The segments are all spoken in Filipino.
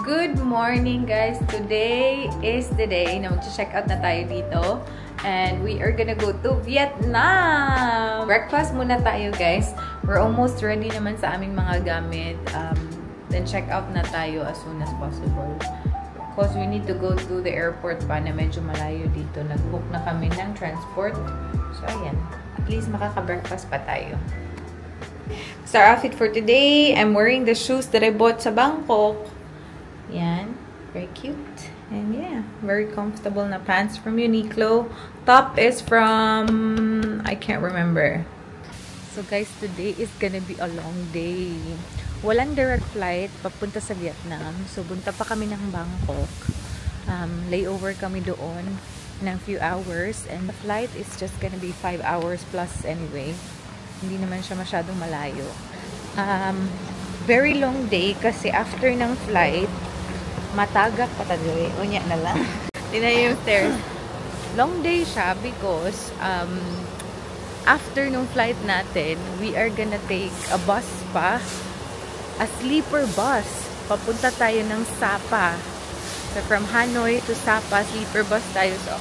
Good morning guys! Today is the day na mag-check out na tayo dito. And we are gonna go to Vietnam! Breakfast muna tayo guys. We're almost ready naman sa aming mga gamit. Then check out na tayo as soon as possible. Because we need to go to the airport pa na medyo malayo dito. Nag-book na kami ng transport. So ayan. At least makaka-breakfast pa tayo. So our outfit for today, I'm wearing the shoes that I bought sa Bangkok. Yan. Very cute. And yeah, very comfortable na pants from Uniqlo. Top is from, I can't remember. So guys, today is gonna be a long day. Walang direct flight papunta sa Vietnam. So bunta pa kami ng Bangkok. Layover kami doon ng few hours. And the flight is just gonna be 5 hours plus anyway. Hindi naman siya masyadong malayo. Very long day kasi after ng flight, matagak pa tayo. Unya na lang. Tingnan yung stairs. Long day siya because after nung flight natin, we are gonna take a bus pa. A sleeper bus. Papunta tayo ng Sapa. So from Hanoi to Sapa, sleeper bus tayo. So,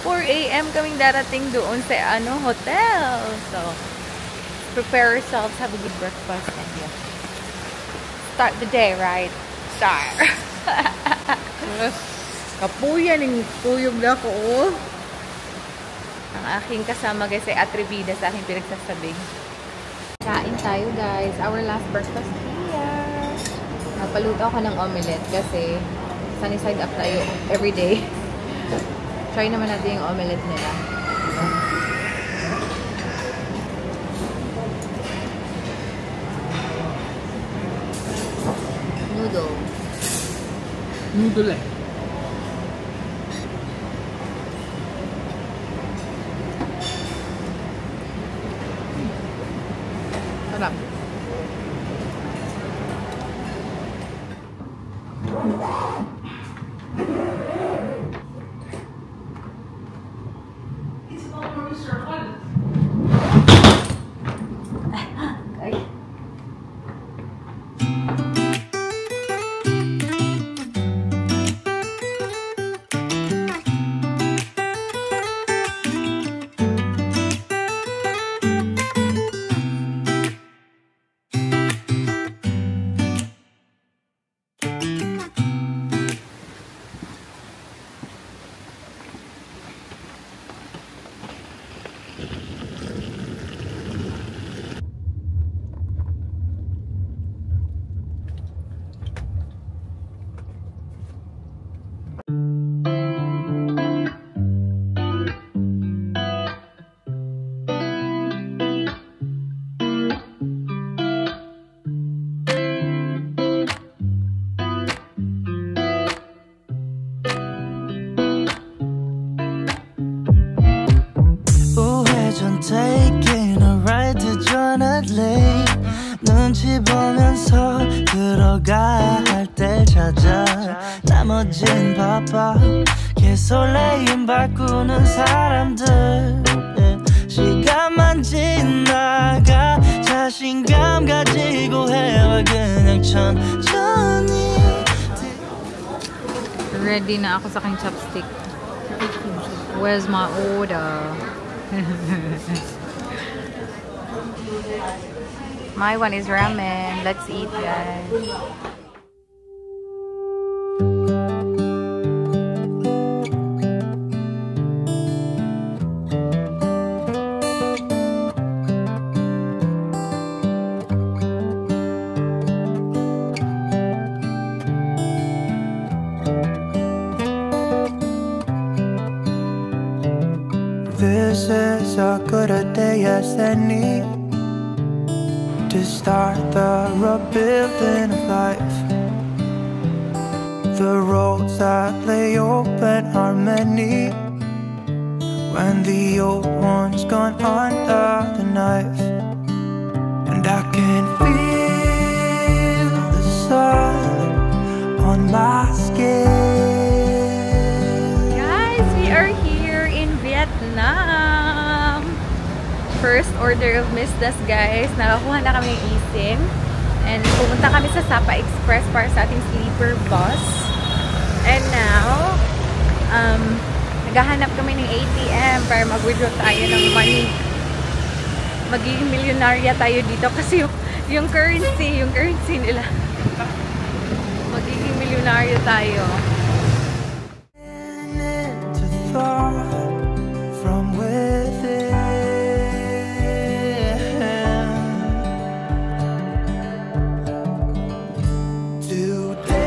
4 AM kaming darating doon sa hotel. So, prepare ourselves, have a good breakfast, and yeah. Start the day, right? Start. Kapuyan, yung tuyog na ko. Ang aking kasama guys ay atribida sa aking pinagsasabing. Kain tayo guys. Our last breakfast here. Napaluto ako ng omelette kasi sunny side up tayo everyday. Try naman natin yung omelette nila. Noodle eh. Sarap. Taking a ride to Jonah Lake 눈치 보면서 들어가야 할 때 찾아 나머진 바빠 개설레임 바꾸는 사람들 시간만 지나가 자신감 가지고 해와 그냥 천천히 Ready na ako sa aking chopstick. Where's my order? My one is ramen. Let's eat, guys. This is as good a day as any to start the rebuilding of life. The roads that lay open are many when the old one's gone under the knife. And I can feel the sun on my skin. Guys, we are here in Vietnam. First order of Miss Das, guys. Nakakuha na kami ng eSIM. And pumunta kami sa Sapa Express para sa ating sleeper bus. And now, naghahanap kami ng ATM para mag-withdraw tayo ng money. Magiging milyonarya tayo dito kasi yung currency nila. Magiging milyonaryo tayo. From within, today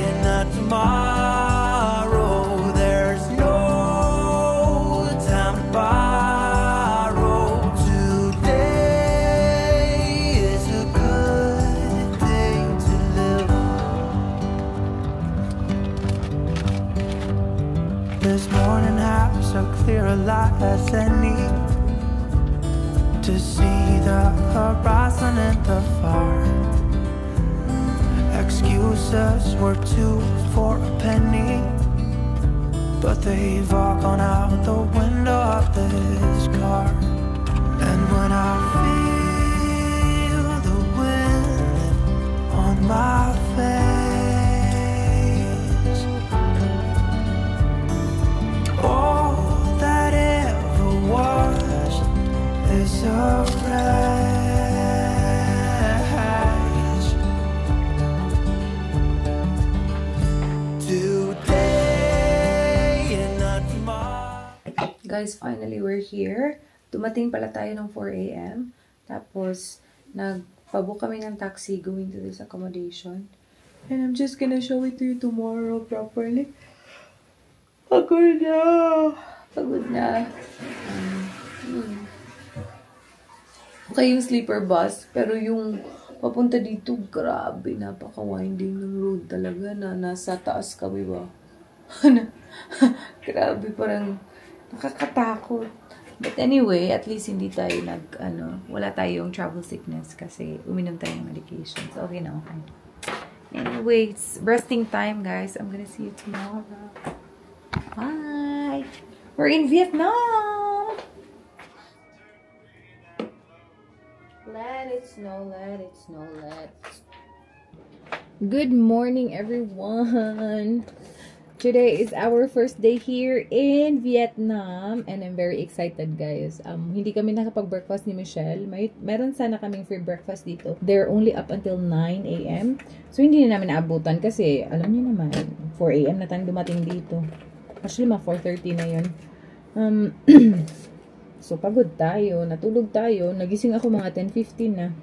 and not tomorrow, there's no time to borrow. Today is a good day to live. This morning has so clear a light as any to see the horizon and the far. Excuses were 2 for a penny, but they've all gone out the window of this car. And when I feel the wind on my face, all that ever was is a rage. Today and not tomorrow. Guys, finally we're here. Dumating pala tayo ng 4 AM. Tapos, nagpabook kami ng taxi going to this accommodation. And I'm just gonna show it to you tomorrow properly. Pagod na. Pagod na. Okay yung sleeper bus. Pero yung papunta dito, grabe. Napaka-winding ng road talaga na nasa taas kami ba? Grabe, parang nakakatakot. But anyway, at least hindi tayo wala tayong travel sickness kasi uminom tayo ng medication. So, okay na, okay. Anyway, it's resting time, guys. I'm gonna see you tomorrow. Bye! We're in Vietnam! Let it snow, let it snow, let it snow. Good morning, everyone! Today is our first day here in Vietnam and I'm very excited, guys. Hindi kami nakapag-breakfast ni Michelle. Meron sana kaming free breakfast dito. They're only up until 9 AM. So, hindi na namin naabutan kasi, alam niyo naman, 4 AM na tayong dumating dito. Actually, 4:30 na yun. So, pagod tayo. Natulog tayo. Nagising ako mga 10:15 na.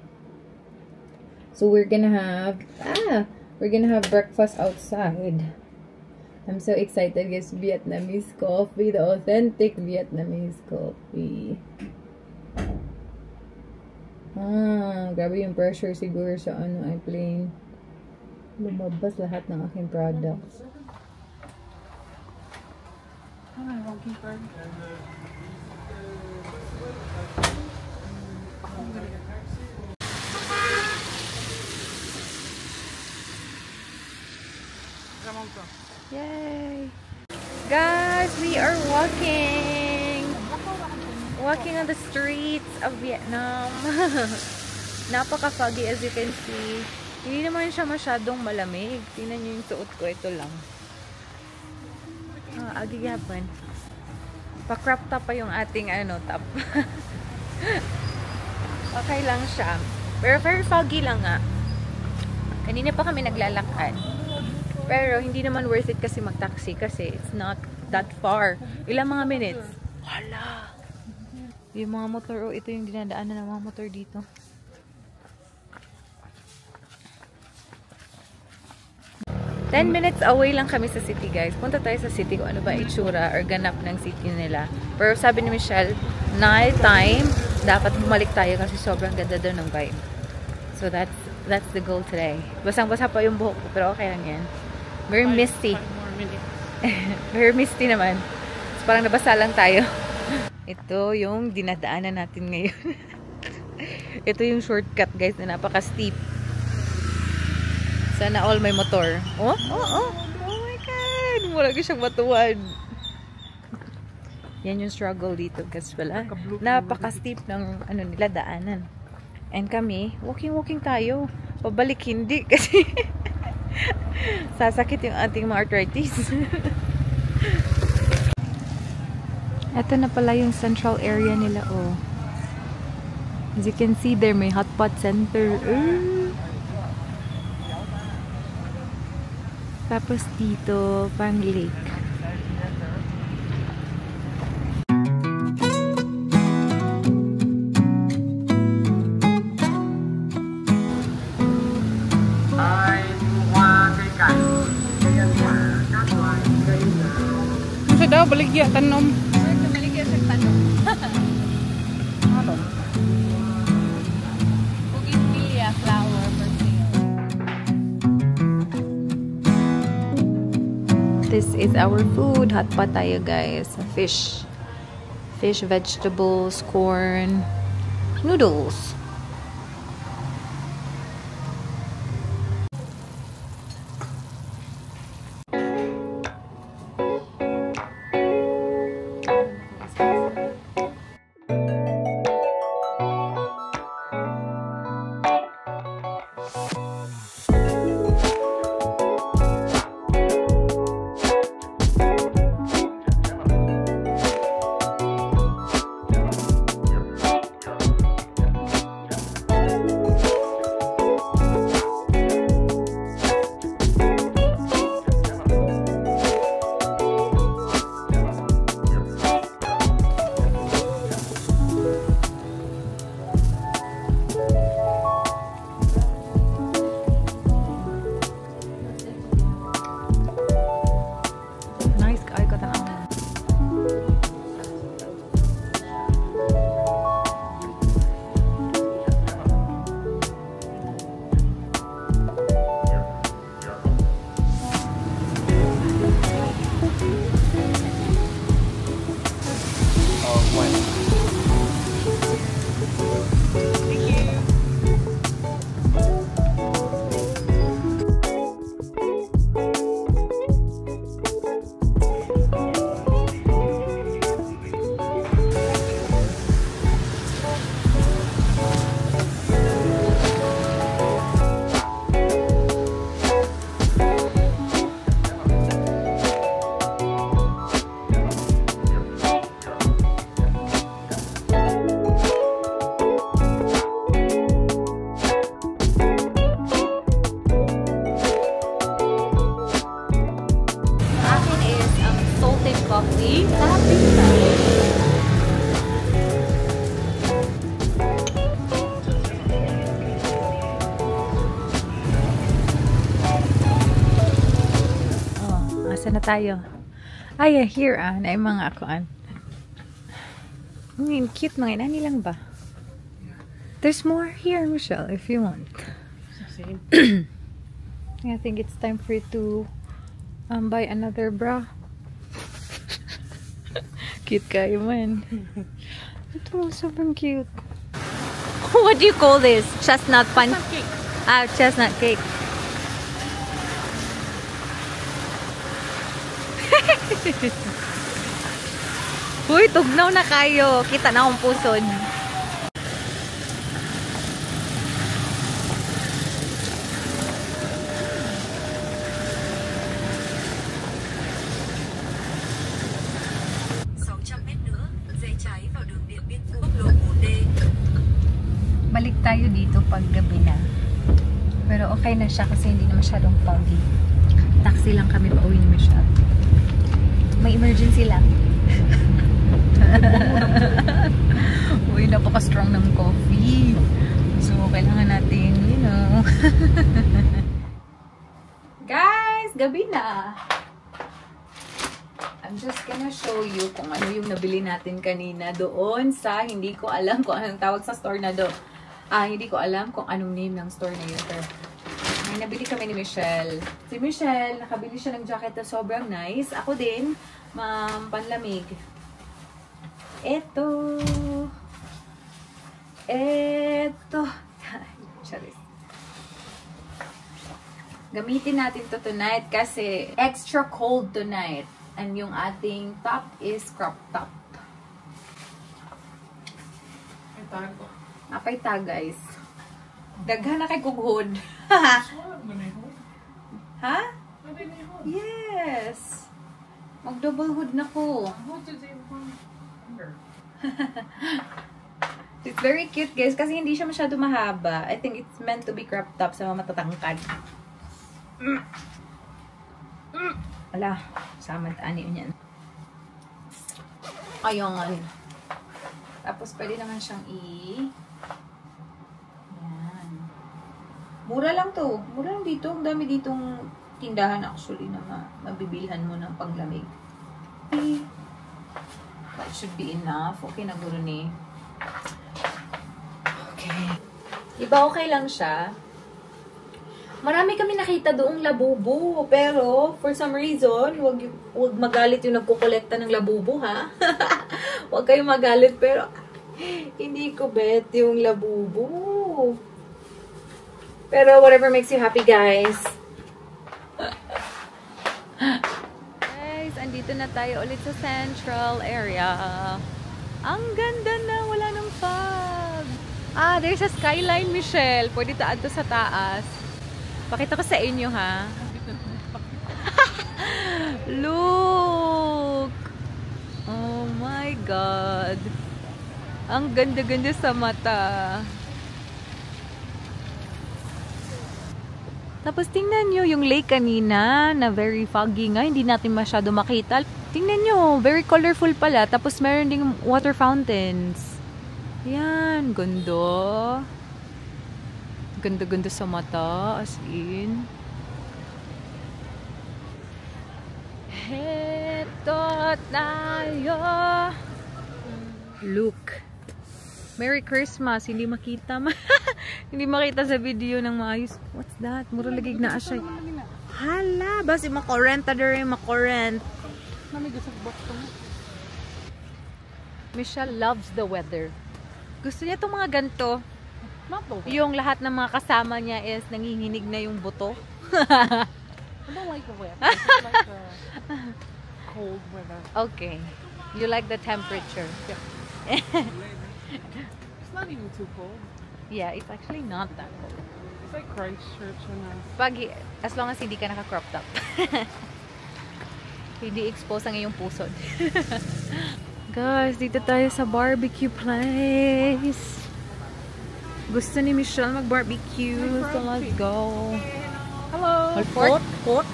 So, we're gonna have breakfast outside. I'm so excited, guys. Vietnamese coffee. The authentic Vietnamese coffee. Grabe yung pressure siguro sa airplane. Lumabas lahat ng aking products. Yay! Guys, we are walking on the streets of Vietnam. Napaka-foggy as you can see. Hindi naman siya masyadong malamig. Tingnan nyo yung suot ko. Ito lang. Agigapon. Pa-crop top pa yung ating top. Okay lang siya. Pero very foggy lang nga. Kanina pa kami naglalakad. Pero hindi naman worth it kasi mag-taxi kasi it's not that far. Ilang mga minutes. Hala! Yung mga motor, ito yung dinadaanan ng mga motor dito. Ten minutes away lang kami sa city, guys. Punta tayo sa city kung ano ba itsura or ganap ng city nila. Pero sabi ni Michelle, night time, dapat bumalik tayo kasi sobrang ganda daw ng vibe. So that's the goal today. Basang-basa pa yung buhok ko, pero okay lang yan. Very misty. Very misty naman. So, parang nabasa lang tayo. Ito yung dinadaanan natin ngayon. Ito yung shortcut, guys, na napaka-steep. Sana all may motor. Oh my God! Wala ko siyang matuwad. Yan yung struggle dito, guys. Wala. Napaka-steep ng nila daanan. And kami, walking tayo. Pabalik hindi kasi sasakit yung ating mga arthritis. Ito na pala yung central area nila, oh. As you can see there, may hotpot center. Tapos dito, pang lake. Masa daw baligya tanom. Baligya sa tanom. Ano? Bougainvillea flower for sale. This is our food. Hot pot tayo, guys. Fish. Fish, vegetables, corn, noodles. Coffee. Oh, asa na tayo? Ay, here na yung mga akuan. Cute mga inani lang ba? There's more here, Michelle, if you want. I think it's time for you to buy another bra. Cute kayo man. Ito, sobrang cute. What do you call this? Chestnut pan? Chestnut cake. Ah, chestnut cake. Uy, tugnaw na kayo. Kita na akong puson. Balik tayo dito pag gabi na. Pero okay na siya kasi hindi na masyadong foggy. Taxi lang kami pa uwi ni Michelle. May emergency lang. Uy, napaka-strong ng coffee. So, kailangan natin, you know. Guys, gabi na. I'm just gonna show you kung ano yung nabili natin kanina doon sa, hindi ko alam kung anong tawag sa store na doon. Hindi ko alam kung anong name ng store na yun. Pero, may nabili kami ni Michelle. Si Michelle, nakabili siya ng jacket na sobrang nice. Ako din, panlamig. Eto. Charis. Gamitin natin to tonight kasi extra cold tonight. And yung ating top is crop top. Ay, tago. Napay tag, guys. Daghan na kay kughod. Ha? Yes. Mag-double hood na ko. It's very cute, guys, kasi hindi siya masyado mahaba. I think it's meant to be cropped top sa mga matatangkad. Wala. Samad ani niyan. Ayun. Tapos, pwede naman siyang Yan. Mura lang to. Mura lang dito. Ang dami ditong tindahan actually na mabibilhan mo ng panglamig. That should be enough. Okay na guro ni. Okay. Diba okay lang siya? Marami kami nakita doong labubo. Pero, for some reason, wag magalit yung nagkukolekta ng labubo, ha? Wag kayong magalit, pero hindi ko bet yung labubo. Pero, whatever makes you happy, guys. Guys, andito na tayo ulit sa central area. Ang ganda na, wala nang fog. Ah, there's a skyline, Michelle. Pwede taad to sa taas. Pakita ko sa inyo, ha? Look! Oh my God! Ang ganda-ganda sa mata. Tapos tingnan nyo yung lake kanina na very foggy nga. Hindi natin masyado makita. Tingnan nyo, very colorful pala. Tapos meron ding water fountains. Yan, ganda. Ganda-ganda sa mata, as in. Heto tayo. Look. Merry Christmas. Hindi makita. Hindi makita sa video ng maayos. What's that? Mura lagig na asya. Hala, basi makorent ta dere makorent. Michelle loves the weather. Gusto niya itong mga ganito. Yung lahat ng mga kasama niya is nanginginig na yung buto. I don't like the weather. I just like the cold weather. Okay. You like the temperature. Yeah. It's not even too cold. Yeah, it's actually not that cold. It's like Christchurch and As long as hindi ka naka-crop top. Hindi expose ang iyong pusod. Guys, dito tayo sa barbecue place. Gusto ni Michelle mag-barbecue. So let's go. hello. Pork? Pork.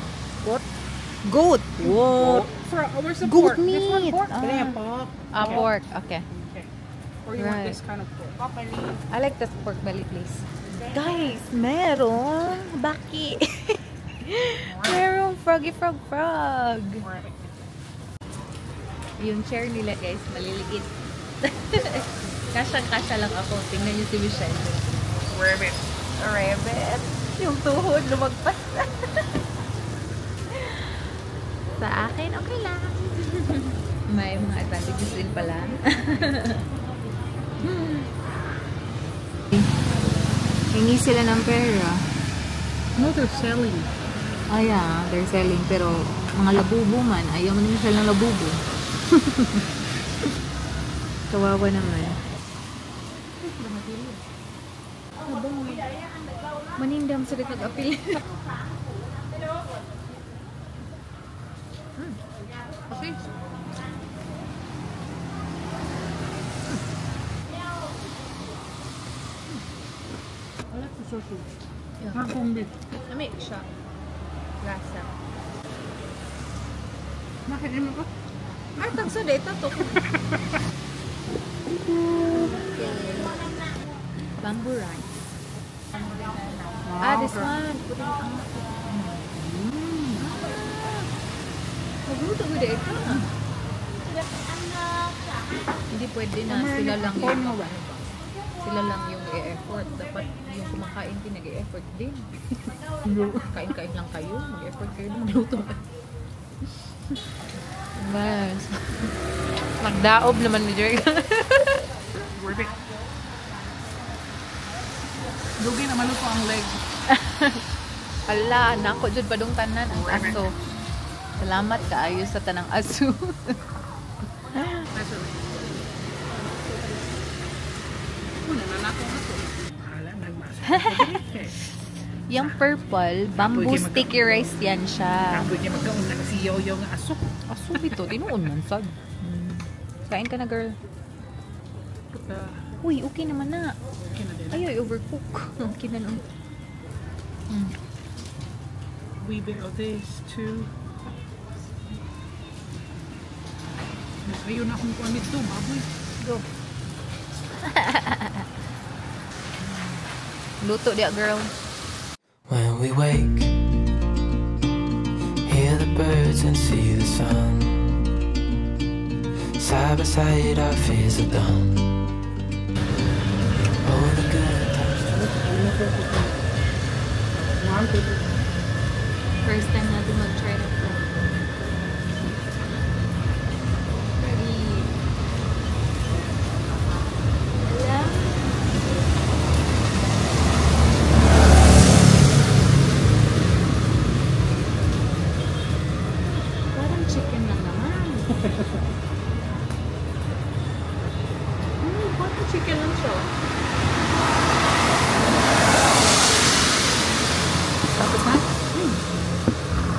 Goat. What? Where's the Goat pork? This one meat. pork? Ah. Yeah. Pork. Okay. Okay. Or you want Right. this kind of pork? I like the pork belly, please. Guys, meron. Baki. Meron froggy frog. Yung chair nila, guys, maliliit. Kasyang-kasya lang ako. Tingnan niyo si Michelle. Rabbit. Rabbit. Yung tuhod, lumagpas na. Sa akin, okay lang. May mga advantages din pala. Hingi sila ng pera. No, they're selling. Oh yeah, they're selling. Pero mga labubo man, ayaw mo naman sila ng labubo. Kawawa naman. Manindam sa rin nag-apil. Okay. I like the sushi. Not kumbi. Lami siya. Lasa. Nakainom mo ko? Ay, tagsa dito to. Bamboo rice. Ah, this one. Magluto ko dito. Hindi pwede na sila lang yung sila lang yung e-effort. Dapat yung kumakain din nag-e-effort din. Kain-kain lang kayo. Mag-e-effort kayo na magluto. Mas. Magdaob naman ni Jerry. Rabbit. Dugi naman ito ang leg. Ala, nako jud padung tanan ang aso. Salamat kaayo sa tanang aso. Una na nato ito. Hala, nagmasa. Yung purple, bamboo sticky rice yan siya. Kapag niya magkaon na si Yoyo nga asok. Asok ito, tinuon man sad. Kain ka na, girl. Uy, okay naman na. Ay, overcook. Okay na nun. Wee bit of this too. Ayun akong kuha nito, baboy. Go. Luto dia, girl. When we wake, hear the birds and see the sun. Side by side our fears are done. All the good times. First time natin mag-try na ito. Ready. Wala. Parang chicken lang naman. Parang chicken lang siya. Tapos na?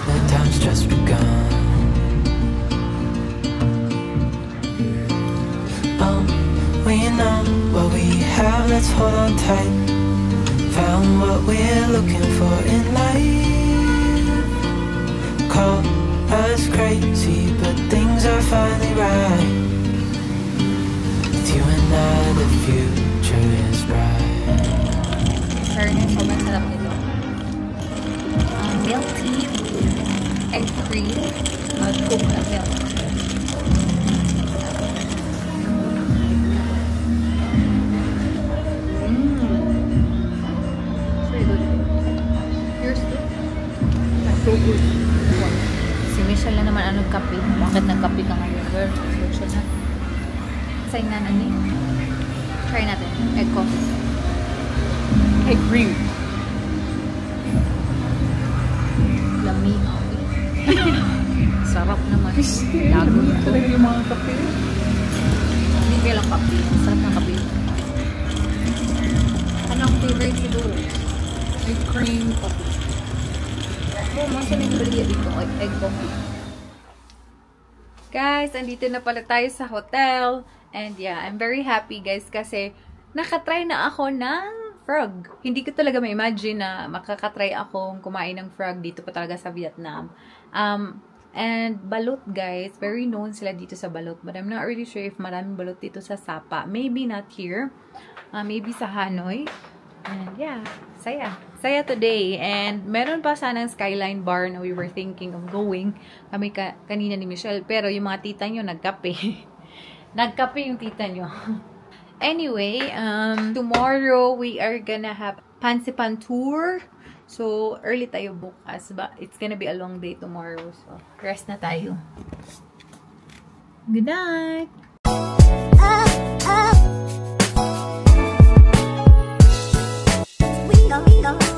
The time's just begun. Oh, we know what we have, let's hold on tight. Found what we're looking for in life. Call us crazy, but things are finally right. With you and I, the future is bright. Fairness, sobrang sarap nito. Milk tea, egg cream, coconut milk. Very good. Yours too? So good. Si Michelle na naman anong kape. Bakit nagkape ka ngayon, girl? Social na. Sayang na nani. Try natin. Egg coffee. Egg cream. Lami. Sarap naman. Lago ito. Talaga yung mga kape. Hindi kaya lang kape. Sarap ng kape. Anong favorite ko doon? Egg cream coffee. Oh, masa may baliya dito. Egg coffee. Guys, andito na pala tayo sa hotel. And yeah, I'm very happy guys kasi nakatry na ako ng frog. Hindi ko talaga ma-imagine na makakatry akong kumain ng frog dito pa talaga sa Vietnam. And balut guys, very known sila dito sa balut. But I'm not really sure if maraming balut dito sa Sapa. Maybe not here. Maybe sa Hanoi. And yeah, saya. Saya today. And meron pa sanang Skyline Bar na we were thinking of going. Kami kanina ni Michelle. Pero yung mga tita nyo nagkape. Nagkape yung tita nyo. Anyway, tomorrow we are gonna have Pansipan tour. So, early tayo bukas. But it's gonna be a long day tomorrow. So, rest na tayo. Good night! We go.